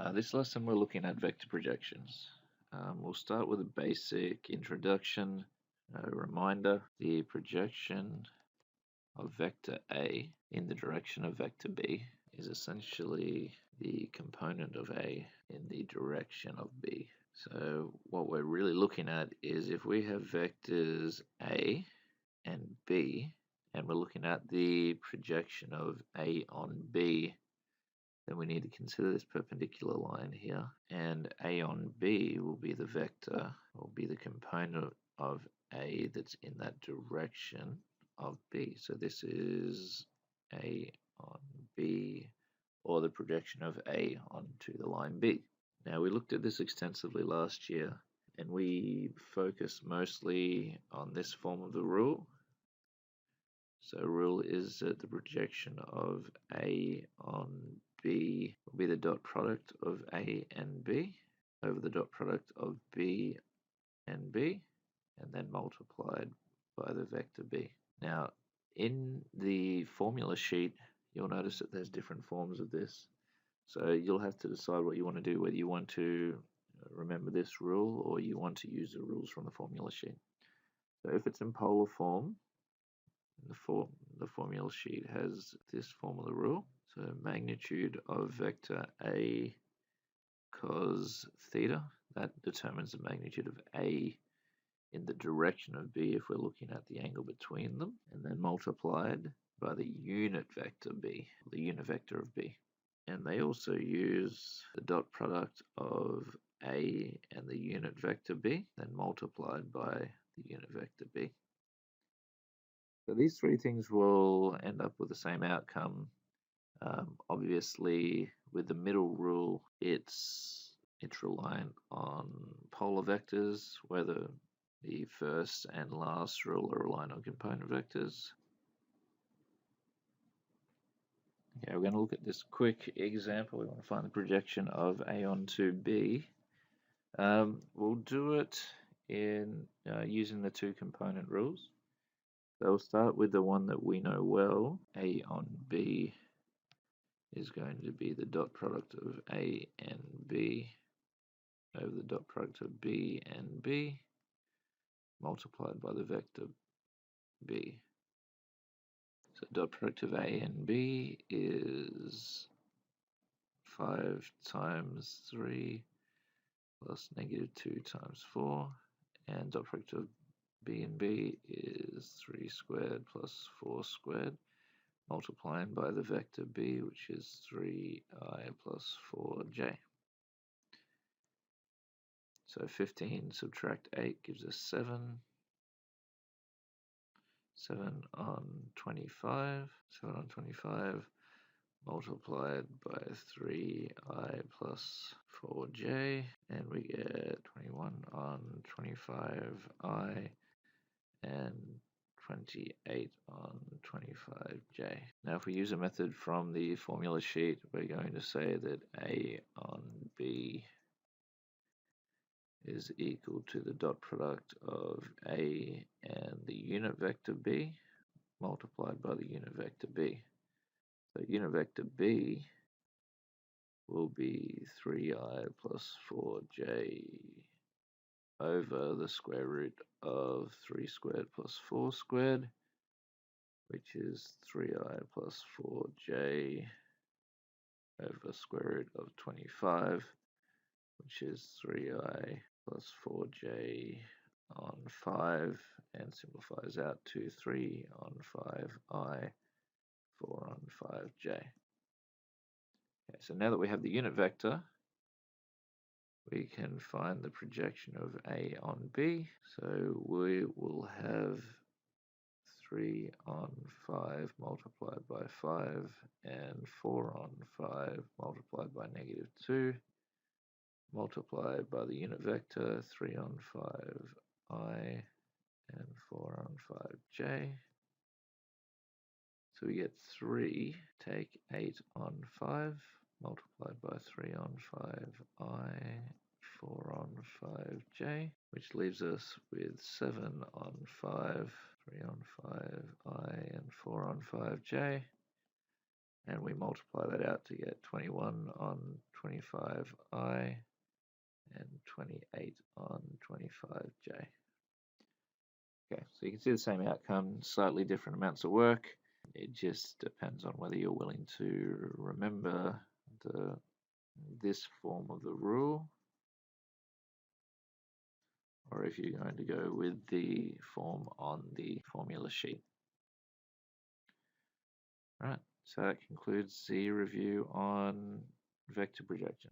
This lesson we're looking at vector projections. We'll start with a basic introduction, a reminder. The projection of vector A in the direction of vector B is essentially the component of A in the direction of B. So what we're really looking at is if we have vectors A and B, and we're looking at the projection of A on B, then we need to consider this perpendicular line here, and A on B will be the vector, will be the component of A that's in that direction of B. So this is A on B, or the projection of A onto the line B. Now, we looked at this extensively last year, and we focused mostly on this form of the rule. So rule is that the projection of A on B will be the dot product of A and B over the dot product of B and B, and then multiplied by the vector B. Now, in the formula sheet, you'll notice that there's different forms of this. So you'll have to decide what you want to do, whether you want to remember this rule or you want to use the rules from the formula sheet. So if it's in polar form, the formula sheet has this form of the rule. So magnitude of vector A cos theta, that determines the magnitude of A in the direction of B if we're looking at the angle between them, and then multiplied by the unit vector B, the unit vector of B. And they also use the dot product of A and the unit vector B, then multiplied by the unit vector B. So these three things will end up with the same outcome. Obviously, with the middle rule, it's reliant on polar vectors, whether the first and last rule are reliant on component vectors. Okay, we're going to look at this quick example. We want to find the projection of A onto B. We'll do it in using the two component rules. So we'll start with the one that we know well. A on B is going to be the dot product of A and B over the dot product of B and B multiplied by the vector B. So dot product of A and B is 5 times 3 plus negative 2 times 4, and dot product of B and B is 3 squared plus 4 squared, multiplying by the vector B, which is 3i plus 4j. So 15 subtract 8 gives us 7. 7 on 25. 7 on 25 multiplied by 3i plus 4j, and we get 21 on 25i and 28 on 25j. Now, if we use a method from the formula sheet, we're going to say that A on B is equal to the dot product of A and the unit vector B multiplied by the unit vector B. So unit vector B will be 3i plus 4j over the square root of 3 squared plus 4 squared, which is 3i plus 4j over square root of 25, which is 3i plus 4j on 5, and simplifies out to 3 on 5i, 4 on 5j. Okay, so now that we have the unit vector, we can find the projection of A on B. So we will have 3 on 5 multiplied by 5, and 4 on 5 multiplied by negative 2, multiplied by the unit vector 3 on 5i and 4 on 5j. So we get 3, take 8 on 5, multiplied by 3 on 5i, 4 on 5j, which leaves us with 7 on 5, 3 on 5i, and 4 on 5j. and we multiply that out to get 21 on 25i and 28 on 25j. Okay, so you can see the same outcome, slightly different amounts of work. It just depends on whether you're willing to remember this form of the rule, or if you're going to go with the form on the formula sheet. All right, so that concludes the review on vector projection.